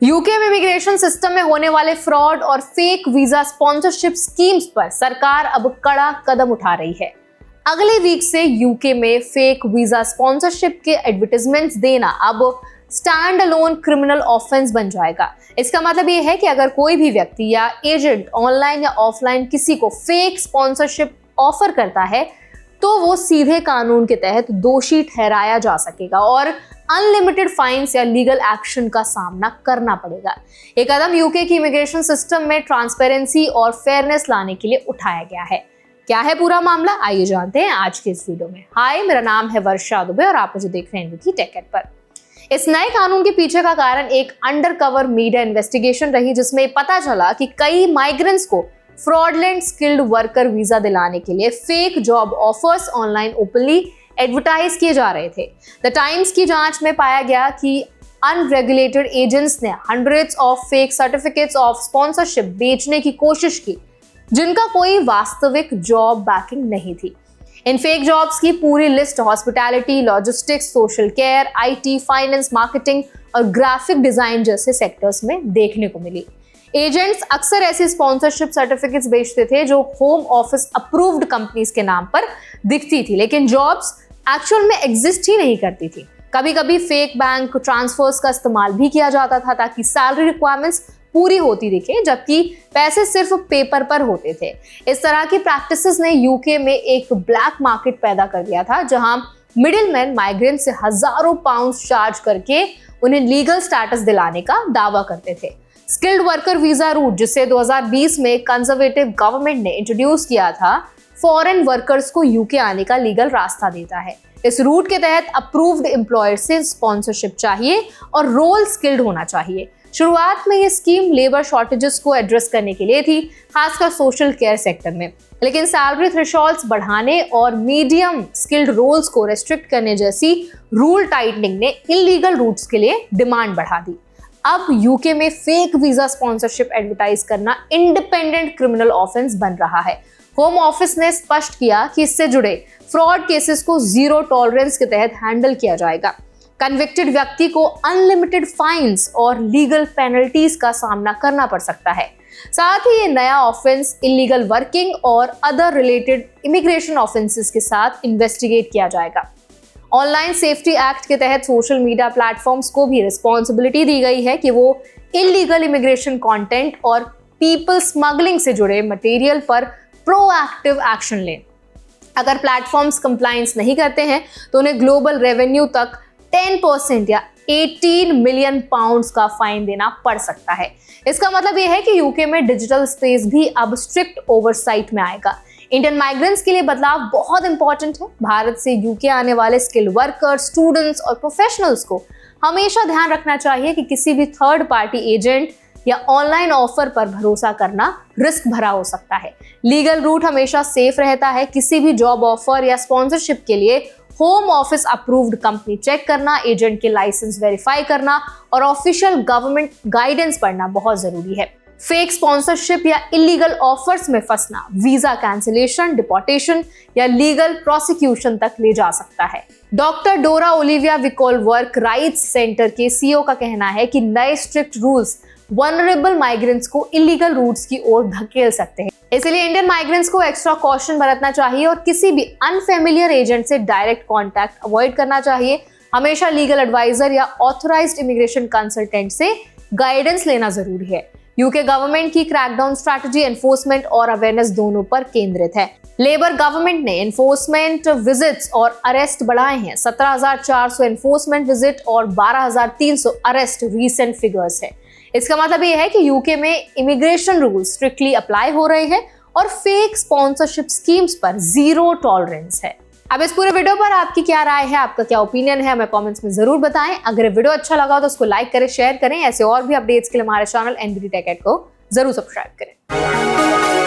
UK में immigration system में होने वाले फ्रॉड और फेक वीजा स्पॉन्सरशिप स्कीम्स पर सरकार अब कड़ा कदम उठा रही है। अगले वीक से यूके में फेक वीजा स्पॉन्सरशिप के एडवर्टाइजमेंट्स देना अब स्टैंड अलोन क्रिमिनल ऑफेंस बन जाएगा। इसका मतलब ये है कि अगर कोई भी व्यक्ति या एजेंट ऑनलाइन या ऑफलाइन किसी को फेक स्पॉन्सरशिप ऑफर करता है तो वो सीधे कानून के तहत दोषी ठहराया जा सकेगा और अनलिमिटेड फाइन्स या लीगल एक्शन का सामना करना पड़ेगा। ये कदम यूके की इमिग्रेशन सिस्टम में ट्रांसपेरेंसी और फेयरनेस लाने के लिए उठाया गया है। क्या है पूरा मामला, आइए जानते हैं आज के इस वीडियो में। हाय, मेरा नाम है वर्षा दुबे और आप मुझे देख रहे हैं यूके टेक एड पर। इस नए कानून के पीछे का कारण एक अंडरकवर मीडिया इन्वेस्टिगेशन रही, जिसमें पता चला कि कई माइग्रेंट्स को फ्रॉडलेंट स्किल्ड वर्कर वीजा दिलाने के लिए fake job offers online openly advertise किए जा रहे थे। द टाइम्स की जांच में पाया गया कि अनरेगुलेटेड एजेंट्स ने hundreds of fake certificates of sponsorship बेचने की कोशिश की, जिनका कोई वास्तविक जॉब बैकिंग नहीं थी। इन फेक जॉब्स की पूरी list hospitality, logistics, social care, IT, finance, marketing और ग्राफिक डिजाइन जैसे सेक्टर्स में देखने को मिली। एजेंट्स अक्सर ऐसी स्पॉन्सरशिप सर्टिफिकेट्स बेचते थे जो होम ऑफिस अप्रूव्ड कंपनीज के नाम पर दिखती थी, लेकिन जॉब्स एक्चुअल में एग्जिस्ट ही नहीं करती थी। कभी कभी फेक बैंक ट्रांसफर्स का इस्तेमाल भी किया जाता था ताकि सैलरी रिक्वायरमेंट्स पूरी होती दिखे, जबकि पैसे सिर्फ पेपर पर होते थे। इस तरह की प्रैक्टिसेस ने यूके में एक ब्लैक मार्केट पैदा कर दिया था, जहां मिडिलमैन माइग्रेंट से हजारों पाउंड्स चार्ज करके उन्हें लीगल स्टेटस दिलाने का दावा करते थे। स्किल्ड वर्कर वीजा रूट, जिसे 2020 में कंजर्वेटिव गवर्नमेंट ने इंट्रोड्यूस किया था, फॉरेन वर्कर्स को यूके आने का लीगल रास्ता देता है। इस रूट के तहत अप्रूव्ड एम्प्लॉयर से स्पॉन्सरशिप चाहिए और रोल स्किल्ड होना चाहिए। शुरुआत में ये स्कीम लेबर शॉर्टेजेस को एड्रेस करने के लिए थी, खासकर सोशल केयर सेक्टर में, लेकिन सैलरी थ्रेशोल्ड्स बढ़ाने और मीडियम स्किल्ड रोल्स को रेस्ट्रिक्ट करने जैसी रूल टाइटनिंग ने इलीगल रूट्स के लिए डिमांड बढ़ा दी। अब यूके में फेक वीजा स्पॉन्सरशिप एडवर्टाइज करना इंडिपेंडेंट क्रिमिनल ऑफेंस बन रहा है। होम ऑफिस ने स्पष्ट किया कि इससे जुड़े फ्रॉड केसेस को जीरो टॉलरेंस के तहत हैंडल किया जाएगा। कन्विक्टेड व्यक्ति को अनलिमिटेड फाइन्स और लीगल पेनल्टीज का सामना करना पड़ सकता है। साथ ही ये नया ऑफेंस इलीगल वर्किंग और अदर रिलेटेड इमिग्रेशन ऑफेंसेस के साथ इन्वेस्टिगेट किया जाएगा। ऑनलाइन सेफ्टी एक्ट के तहत सोशल मीडिया प्लेटफॉर्म्स को भी रिस्पॉन्सिबिलिटी दी गई है कि वो इलीगल इमिग्रेशन कंटेंट और पीपल स्मगलिंग से जुड़े मटेरियल पर प्रोएक्टिव एक्शन लें। अगर प्लेटफॉर्म्स कंप्लायंस नहीं करते हैं तो उन्हें ग्लोबल रेवेन्यू तक 10% या 18 मिलियन पाउंड्स का फाइन देना पड़ सकता है। इसका मतलब यह है कि यूके में डिजिटल स्पेस भी अब स्ट्रिक्ट ओवरसाइट में आएगा। इंडियन माइग्रेंट्स के लिए बदलाव बहुत इंपॉर्टेंट है। भारत से यूके आने वाले स्किल्ड वर्कर्स, स्टूडेंट्स और प्रोफेशनल्स को हमेशा ध्यान रखना चाहिए कि किसी भी थर्ड पार्टी एजेंट या ऑनलाइन ऑफर पर भरोसा करना रिस्क भरा हो सकता है। लीगल रूट हमेशा सेफ रहता है। किसी भी जॉब ऑफर या स्पॉन्सरशिप के लिए home office approved company cheque करना, एजेंट के लाइसेंस वेरीफाई करना और ऑफिशियल गवर्नमेंट गाइडेंस पढ़ना बहुत जरूरी है। फेक स्पॉन्सरशिप या इलीगल ऑफर्स में फंसना वीजा कैंसिलेशन, डिपोर्टेशन या लीगल प्रोसिक्यूशन तक ले जा सकता है। डॉक्टर डोरा ओलिविया विकोल वर्क राइट्स सेंटर के सीईओ का कहना है कि नए स्ट्रिक्ट रूल्स वनरेबल माइग्रेंट्स को इलीगल रूट्स की ओर धकेल सकते हैं। इसलिए इंडियन माइग्रेंट्स को एक्स्ट्रा कॉशन बरतना चाहिए और किसी भी अनफेमिलियर एजेंट से डायरेक्ट कॉन्टैक्ट अवॉइड करना चाहिए। हमेशा लीगल एडवाइजर या ऑथराइज्ड इमिग्रेशन कंसल्टेंट से गाइडेंस लेना जरूरी है। यूके गवर्नमेंट की क्रैकडाउन स्ट्रैटेजी एनफोर्समेंट और अवेयरनेस दोनों पर केंद्रित है। लेबर गवर्नमेंट ने एनफोर्समेंट विजिट्स और अरेस्ट बढ़ाए हैं। 17,400 एनफोर्समेंट विजिट और 12,300 अरेस्ट रीसेंट फिगर्स है। इसका मतलब यह है कि यूके में इमिग्रेशन रूल्स स्ट्रिक्टली अप्लाई हो रहे हैं और फेक स्पॉन्सरशिप स्कीम्स पर जीरो टॉलरेंस है। अब इस पूरे वीडियो पर आपकी क्या राय है, आपका क्या ओपिनियन है, हमें कमेंट्स में जरूर बताएं। अगर वीडियो अच्छा लगा तो उसको लाइक करें, शेयर करें। ऐसे और भी अपडेट्स के लिए हमारे चैनल एनबीटी टेक एड को जरूर सब्सक्राइब करें।